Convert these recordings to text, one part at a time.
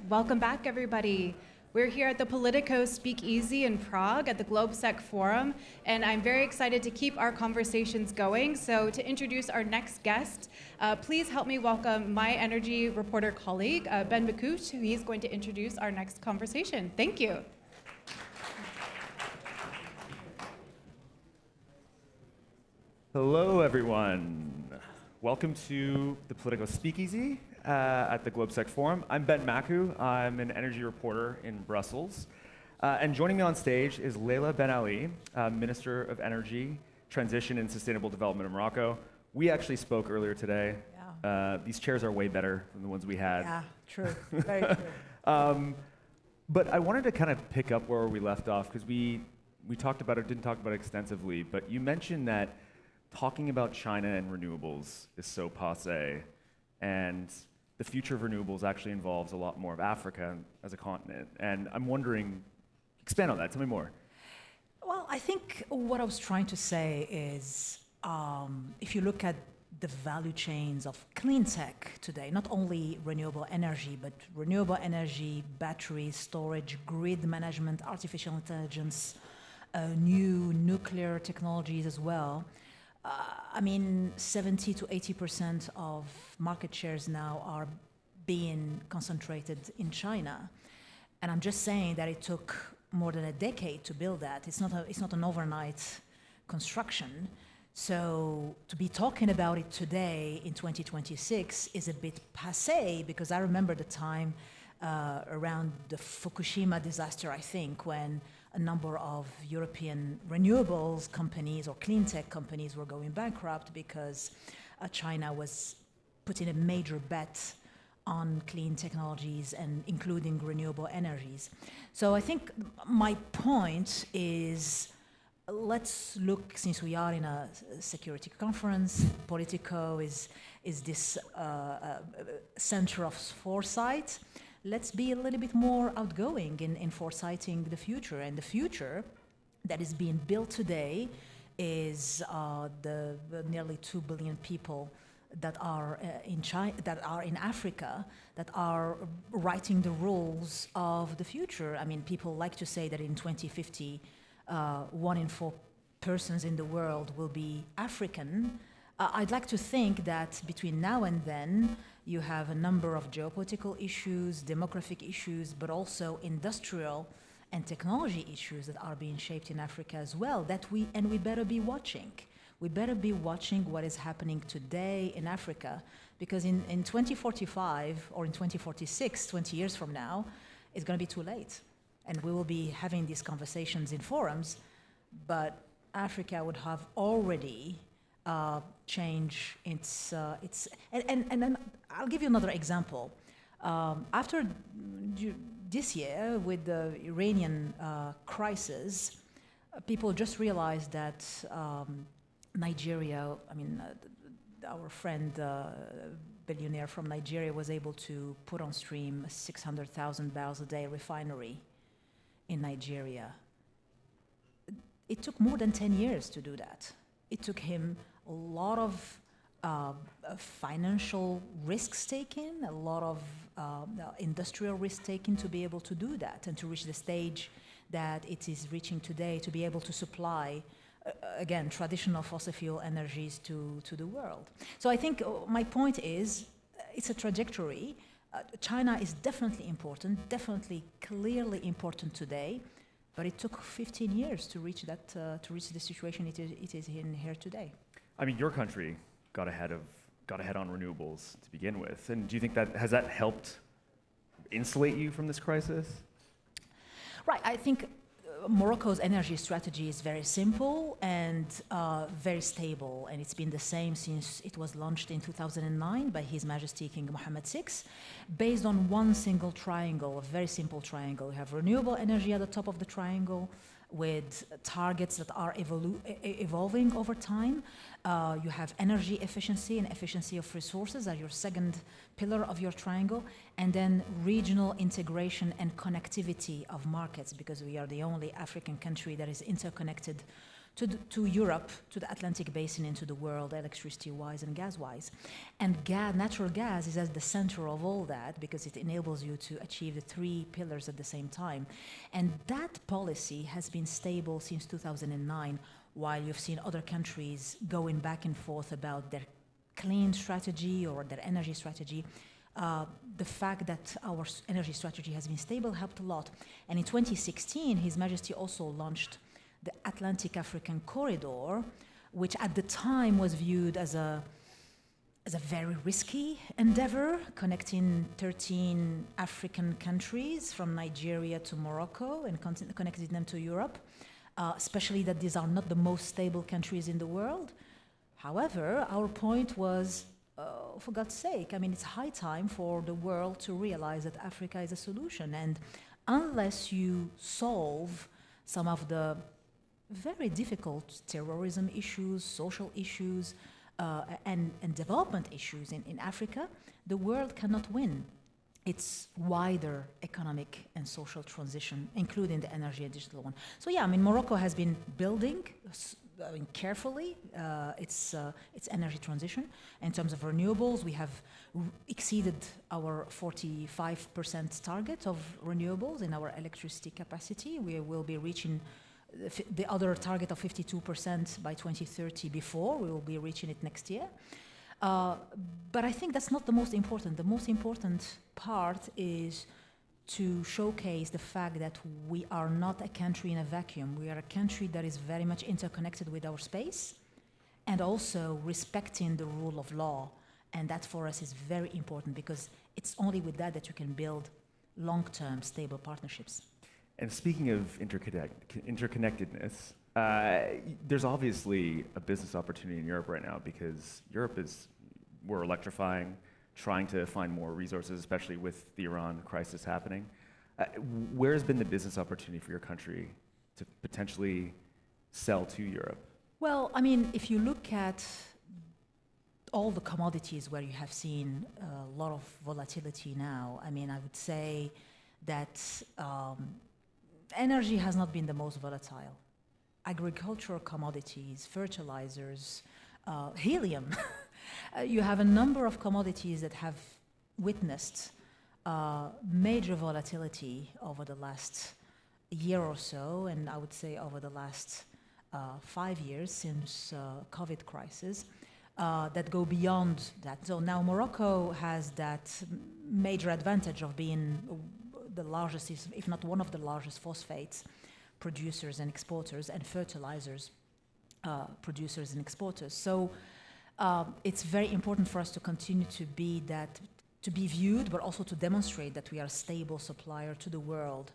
welcome back, everybody. We're here at the Politico Speakeasy in Prague at the GlobeSec Forum, and I'm very excited to keep our conversations going. So to introduce our next guest, please help me welcome my energy reporter colleague, Ben Bakuch, who he's going to introduce our next conversation. Thank you. Hello, everyone. Welcome to the Politico Speakeasy at the GlobeSec Forum. I'm Ben Maku. I'm an energy reporter in Brussels. And joining me on stage is Leila Benali, Minister of Energy, Transition and Sustainable Development of Morocco. We actually spoke earlier today. Yeah. These chairs are way better than the ones we had. Yeah, true. Very true. But I wanted to kind of pick up where we left off, because we talked about it, didn't talk about it extensively, but you mentioned that talking about China and renewables is so passé, and the future of renewables actually involves a lot more of Africa as a continent. And I'm wondering, expand on that, tell me more. Well, I think what I was trying to say is, if you look at the value chains of clean tech today, not only renewable energy, but renewable energy, batteries, storage, grid management, artificial intelligence, new nuclear technologies as well. 70 to 80% of market shares now are being concentrated in China. And I'm just saying that it took more than a decade to build that. It's not an overnight construction. So to be talking about it today in 2026 is a bit passé, because I remember the time around the Fukushima disaster, I think, when a number of European renewables companies or clean tech companies were going bankrupt because China was putting a major bet on clean technologies and including renewable energies. So I think my point is, let's look, since we are in a security conference, Politico is this center of foresight. Let's be a little bit more outgoing in foresighting the future. And the future that is being built today is the nearly 2 billion people that are in China, that are in Africa, that are writing the rules of the future. I mean, people like to say that in 2050, 1 in 4 persons in the world will be African. I'd like to think that between now and then, you have a number of geopolitical issues, demographic issues, but also industrial and technology issues that are being shaped in Africa as well, we better be watching. We better be watching what is happening today in Africa, because in 2045 or in 2046, 20 years from now, it's going to be too late. And we will be having these conversations in forums, but Africa would have already change its and then I'll give you another example. After this year, with the Iranian crisis, people just realized that Nigeria, our friend, billionaire from Nigeria, was able to put on stream a 600,000 barrels a day refinery in Nigeria. It took more than 10 years to do that. It took him a lot of financial risk-taking, a lot of industrial risk-taking to be able to do that and to reach the stage that it is reaching today, to be able to supply, again, traditional fossil fuel energies to the world. So I think my point is, it's a trajectory. China is definitely important, definitely clearly important today, but it took 15 years to reach that, to reach the situation it is in here today. I mean, your country got ahead on renewables to begin with, and do you think that has helped insulate you from this crisis? Right. I think Morocco's energy strategy is very simple and very stable, and it's been the same since it was launched in 2009 by His Majesty King Mohammed VI, based on one single triangle, a very simple triangle. You have renewable energy at the top of the triangle, with targets that are evolving over time. You have energy efficiency and efficiency of resources as your second pillar of your triangle, and then regional integration and connectivity of markets, because we are the only African country that is interconnected to Europe, to the Atlantic basin, and to the world, electricity-wise and gas-wise. And natural gas is at the center of all that because it enables you to achieve the three pillars at the same time. And that policy has been stable since 2009, while you've seen other countries going back and forth about their clean strategy or their energy strategy. The fact that our energy strategy has been stable helped a lot. And in 2016, His Majesty also launched the Atlantic African Corridor, which at the time was viewed as a very risky endeavor, connecting 13 African countries from Nigeria to Morocco and connecting them to Europe, especially that these are not the most stable countries in the world. However, our point was, for God's sake, I mean, it's high time for the world to realize that Africa is a solution. And unless you solve some of the very difficult terrorism issues, social issues, and development issues in Africa, the world cannot win its wider economic and social transition, including the energy and digital one. So yeah, I mean, Morocco has been building carefully its energy transition. In terms of renewables, we have exceeded our 45% target of renewables in our electricity capacity. We will be reaching the other target of 52% by 2030 before. We will be reaching it next year. But I think that's not the most important. The most important part is to showcase the fact that we are not a country in a vacuum. We are a country that is very much interconnected with our space and also respecting the rule of law. And that for us is very important because it's only with that that you can build long-term stable partnerships. And speaking of interconnectedness, there's obviously a business opportunity in Europe right now because we're electrifying, trying to find more resources, especially with the Iran crisis happening. Where has been the business opportunity for your country to potentially sell to Europe? Well, I mean, if you look at all the commodities where you have seen a lot of volatility now, I mean, I would say that energy has not been the most volatile. Agricultural commodities, fertilizers, helium. You have a number of commodities that have witnessed major volatility over the last year or so, and I would say over the last 5 years since COVID crisis, that go beyond that. So now Morocco has that major advantage of being the largest, if not one of the largest phosphates producers and exporters and fertilizers producers and exporters. So it's very important for us to continue to be viewed, but also to demonstrate that we are a stable supplier to the world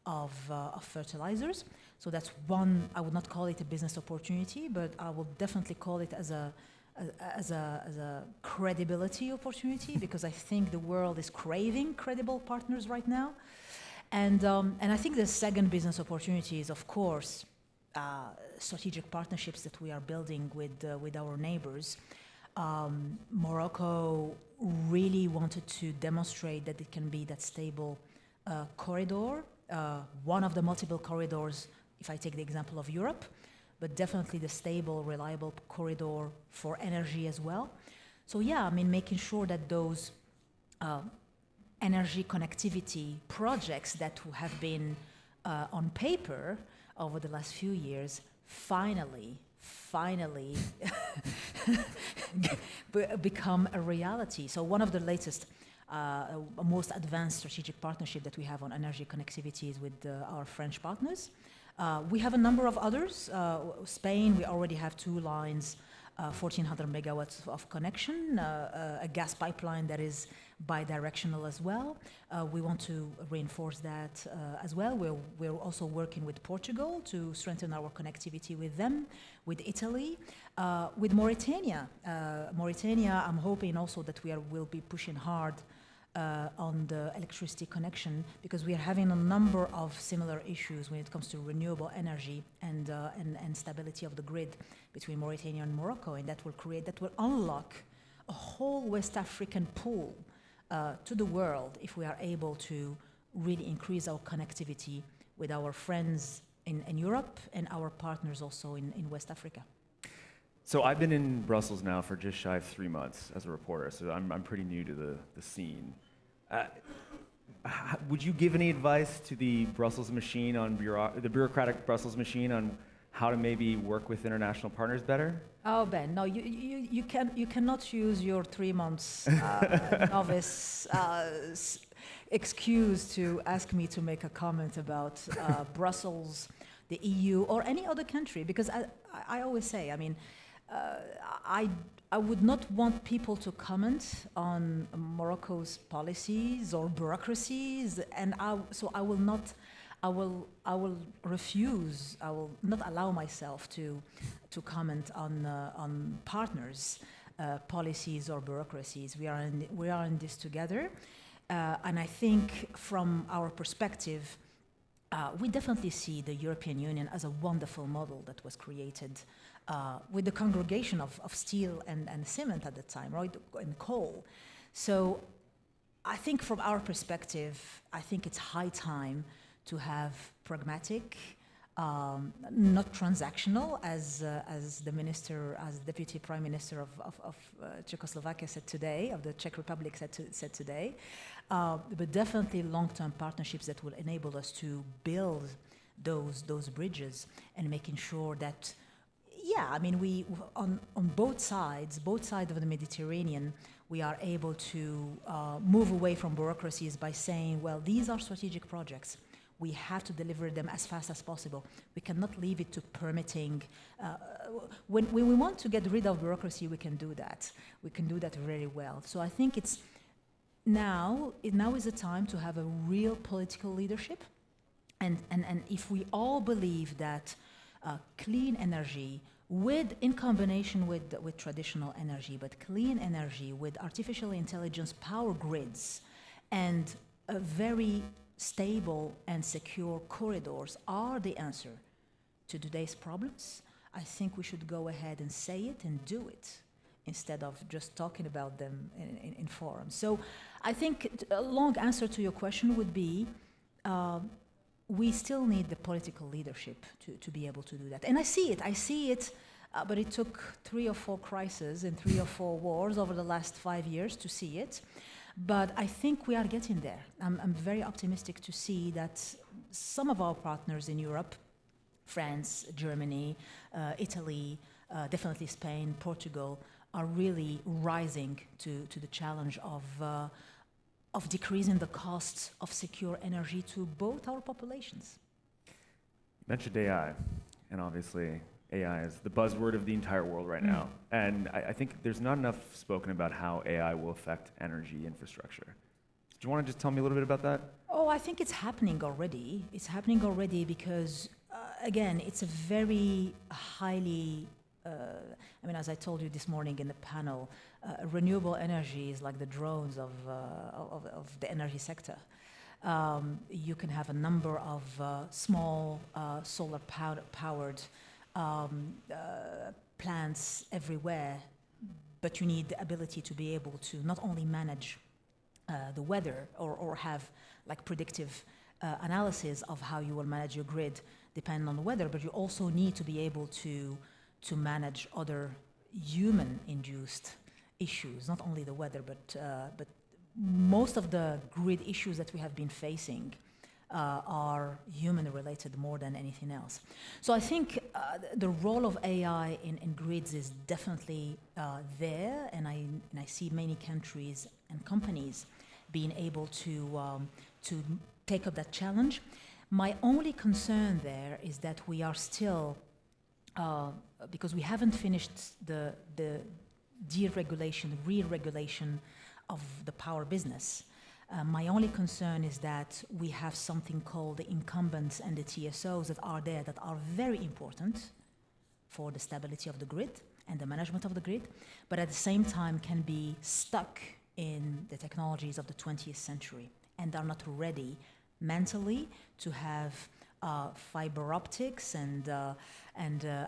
of fertilizers. So that's one. I would not call it a business opportunity, but I will definitely call it as a credibility opportunity because I think the world is craving credible partners right now. And I think the second business opportunity is, of course, strategic partnerships that we are building with our neighbors. Morocco really wanted to demonstrate that it can be that stable corridor, one of the multiple corridors, if I take the example of Europe, but definitely the stable, reliable corridor for energy as well. So yeah, I mean, making sure that those energy connectivity projects that have been on paper over the last few years finally become a reality. So one of the latest, most advanced strategic partnership that we have on energy connectivity is with our French partners. We have a number of others. Spain, we already have 2 lines, 1,400 megawatts of connection, a gas pipeline that is bi-directional as well. We want to reinforce that as well. We're also working with Portugal to strengthen our connectivity with them, with Italy, with Mauritania. Mauritania, I'm hoping also that will be pushing hard on the electricity connection because we are having a number of similar issues when it comes to renewable energy and stability of the grid between Mauritania and Morocco, and that will unlock a whole West African pool to the world if we are able to really increase our connectivity with our friends in Europe and our partners also in West Africa. So I've been in Brussels now for just shy of 3 months as a reporter, so I'm pretty new to the scene. Would you give any advice to the Brussels machine on the bureaucratic Brussels machine on how to maybe work with international partners better? Oh, Ben, no, you cannot use your 3 months novice excuse to ask me to make a comment about Brussels, the EU, or any other country, because I always say, I mean, I would not want people to comment on Morocco's policies or bureaucracies, and so I will not. I will refuse. I will not allow myself to comment on partners' policies or bureaucracies. We are in this together, and I think from our perspective, we definitely see the European Union as a wonderful model that was created with the congregation of steel and cement at the time, right, and coal. So I think from our perspective, I think it's high time to have pragmatic, not transactional, as the minister, as Deputy Prime Minister of Czechoslovakia said today, of the Czech Republic said today, but definitely long-term partnerships that will enable us to build those bridges and making sure that, yeah, I mean, we on both sides of the Mediterranean, we are able to move away from bureaucracies by saying, well, these are strategic projects. We have to deliver them as fast as possible. We cannot leave it to permitting. When we want to get rid of bureaucracy, we can do that. We can do that very well. So I think it's now is the time to have a real political leadership. And if we all believe that clean energy, in combination with traditional energy, but clean energy with artificial intelligence power grids and a very stable and secure corridors are the answer to today's problems, I think we should go ahead and say it and do it instead of just talking about them in forums. So I think a long answer to your question would be we still need the political leadership to be able to do that. And I see it, but it took 3 or 4 crises and 3 or 4 wars over the last 5 years to see it. But I think we are getting there. I'm very optimistic to see that some of our partners in Europe, France, Germany, Italy, definitely Spain, Portugal, are really rising to the challenge of decreasing the costs of secure energy to both our populations. You mentioned AI, and obviously AI is the buzzword of the entire world right now. And I think there's not enough spoken about how AI will affect energy infrastructure. Do you want to just tell me a little bit about that? Oh, I think it's happening already. It's happening already because, again, it's a very highly, I mean, as I told you this morning in the panel, renewable energy is like the drones of the energy sector. You can have a number of small solar-powered plants everywhere, but you need the ability to be able to not only manage the weather or have like predictive analysis of how you will manage your grid depending on the weather, but you also need to be able to manage other human-induced issues, not only the weather, but most of the grid issues that we have been facing are human-related more than anything else. So I think the role of AI in grids is definitely there, and I see many countries and companies being able to take up that challenge. My only concern there is that we are still, because we haven't finished the deregulation, re-regulation of the power business. My only concern is that we have something called the incumbents and the TSOs that are there that are very important for the stability of the grid and the management of the grid, but at the same time can be stuck in the technologies of the 20th century and are not ready mentally to have fiber optics and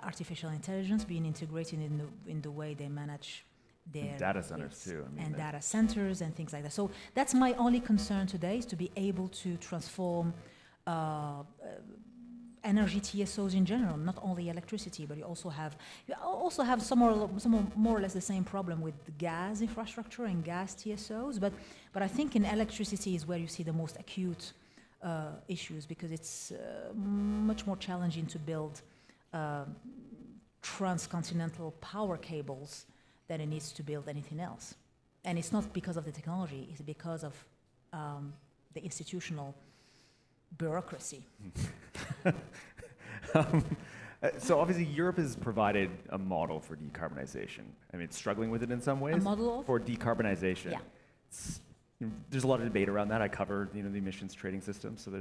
artificial intelligence being integrated in the way they manage their and data centers too. I mean, and data centers and things like that. So that's my only concern today, is to be able to transform energy TSOs in general, not only electricity, but you also have some more or less the same problem with the gas infrastructure and gas TSOs. But I think in electricity is where you see the most acute issues, because it's much more challenging to build transcontinental power cables than it needs to build anything else. And it's not because of the technology, it's because of the institutional bureaucracy. So obviously Europe has provided a model for decarbonization. I mean, it's struggling with it in some ways. A model of? For decarbonization. Yeah. There's a lot of debate around that. I cover the emissions trading system, so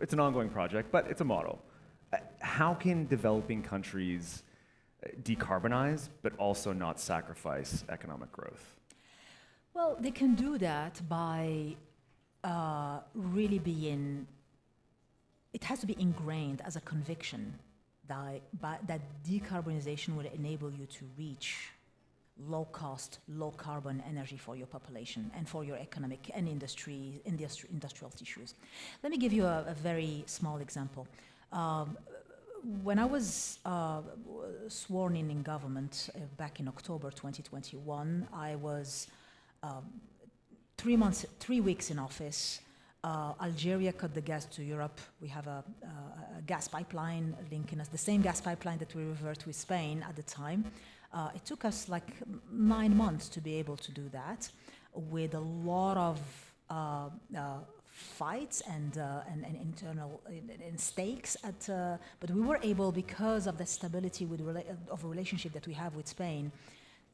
it's an ongoing project, but it's a model. How can developing countries decarbonize but also not sacrifice economic growth? Well, they can do that by really being. It has to be ingrained as a conviction that decarbonization will enable you to reach low-cost, low-carbon energy for your population and for your economic and industrial tissues. Let me give you a very small example. When I was sworn in government back in October 2021, I was 3 weeks in office. Algeria cut the gas to Europe. We have a gas pipeline linking us, the same gas pipeline that we revert with Spain at the time. It took us like 9 months to be able to do that, with a lot of fights and internal stakes. But we were able, because of the stability of a relationship that we have with Spain,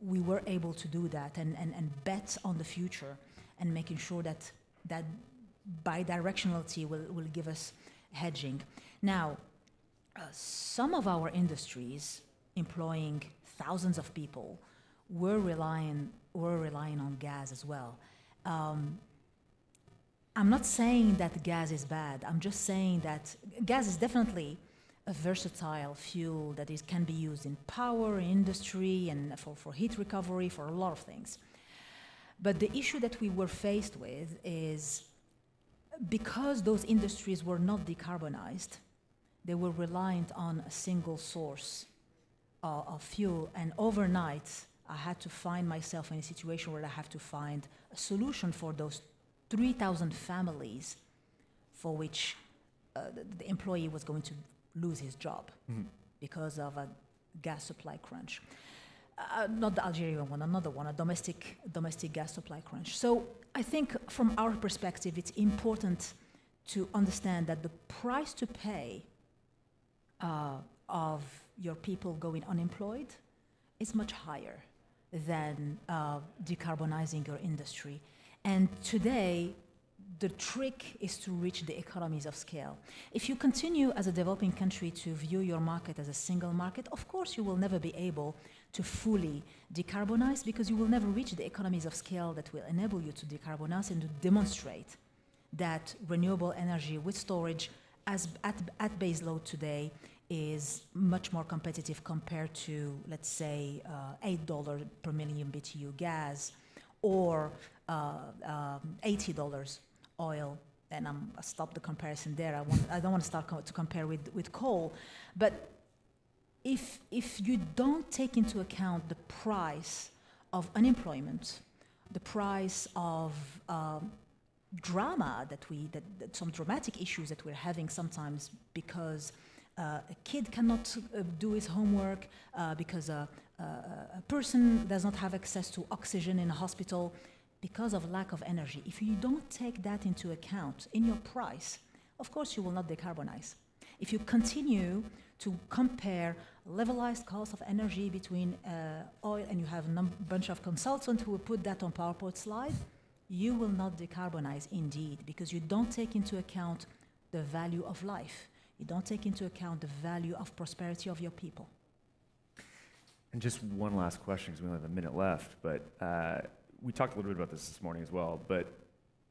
we were able to do that and bet on the future and making sure that bidirectionality will give us hedging. Now, some of our industries employing thousands of people were relying on gas as well. I'm not saying that gas is bad. I'm just saying that gas is definitely a versatile fuel that can be used in power, industry, and for heat recovery, for a lot of things. But the issue that we were faced with is, because those industries were not decarbonized, they were reliant on a single source of fuel, and overnight I had to find myself in a situation where I have to find a solution for those 3,000 families for which the employee was going to lose his job because of a gas supply crunch. Not the Algerian one, another one, a domestic gas supply crunch. So I think from our perspective, it's important to understand that the price to pay of your people going unemployed is much higher than decarbonizing your industry. And today, the trick is to reach the economies of scale. If you continue as a developing country to view your market as a single market, of course you will never be able to fully decarbonize, because you will never reach the economies of scale that will enable you to decarbonize and to demonstrate that renewable energy with storage at base load today is much more competitive compared to, let's say, $8 per million BTU gas, or $80 oil. And I'll stop the comparison there. I don't want to start to compare with coal. But if you don't take into account the price of unemployment, the price of drama that some dramatic issues that we're having sometimes, because a kid cannot do his homework, because a person does not have access to oxygen in a hospital because of lack of energy. If you don't take that into account in your price, of course you will not decarbonize. If you continue to compare levelized cost of energy between oil, and you have a bunch of consultants who will put that on PowerPoint slide, you will not decarbonize indeed, because you don't take into account the value of life. You don't take into account the value of prosperity of your people. And just one last question, because we only have a minute left, but we talked a little bit about this morning as well, but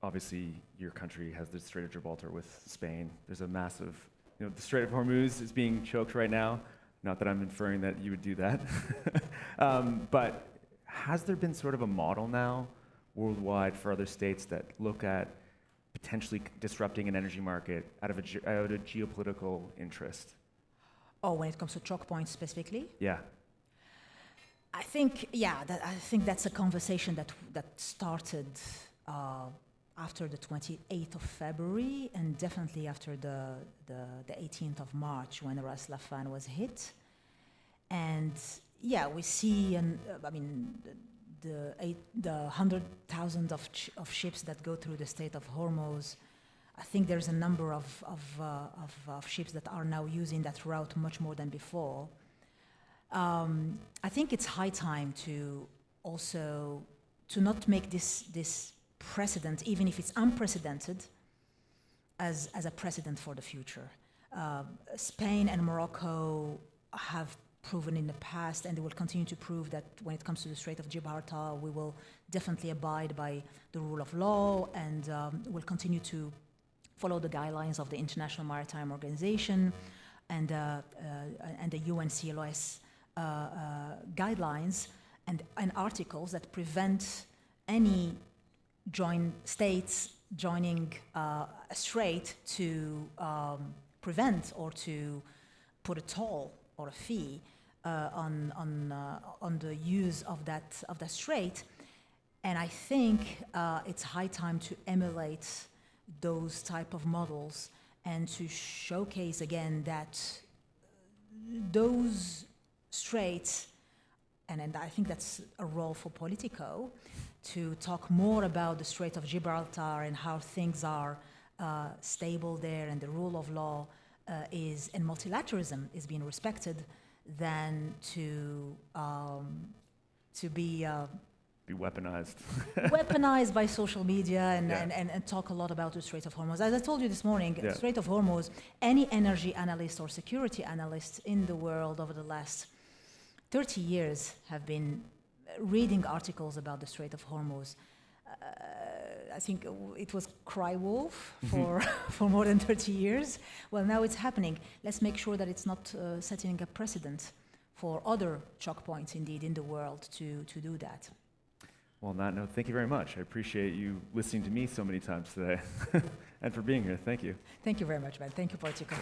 obviously your country has the Strait of Gibraltar with Spain. There's a massive, the Strait of Hormuz is being choked right now. Not that I'm inferring that you would do that. But has there been sort of a model now worldwide for other states that look at potentially disrupting an energy market out of a geopolitical interest? Oh, when it comes to choke points specifically? Yeah. I think, I think that's a conversation that started after the 28th of February and definitely after the 18th of March when Ras Laffan was hit. And yeah, we see, the 100,000 of ships that go through the Strait of Hormuz. I think there's a number of ships that are now using that route much more than before. I think it's high time to also to not make this precedent, even if it's unprecedented, as a precedent for the future. Spain and Morocco have proven in the past, and they will continue to prove that when it comes to the Strait of Gibraltar, we will definitely abide by the rule of law and will continue to follow the guidelines of the International Maritime Organization and the UNCLOS guidelines and articles that prevent any joint states joining a strait to prevent or to put a toll or a fee on the use of that strait. And I think it's high time to emulate those type of models and to showcase again that those straits, and I think that's a role for Politico, to talk more about the Strait of Gibraltar and how things are stable there and the rule of law and multilateralism is being respected, than to be weaponized. Weaponized by social media and talk a lot about the Strait of Hormuz. As I told you this morning, the Strait of Hormuz, any energy analyst or security analyst in the world over the last 30 years have been reading articles about the Strait of Hormuz. I think it was cry wolf for more than 30 years. Well, now it's happening. Let's make sure that it's not setting a precedent for other choke points, indeed, in the world to do that. Well, on that note, thank you very much. I appreciate you listening to me so many times today and for being here. Thank you. Thank you very much, man. Thank you, Politico.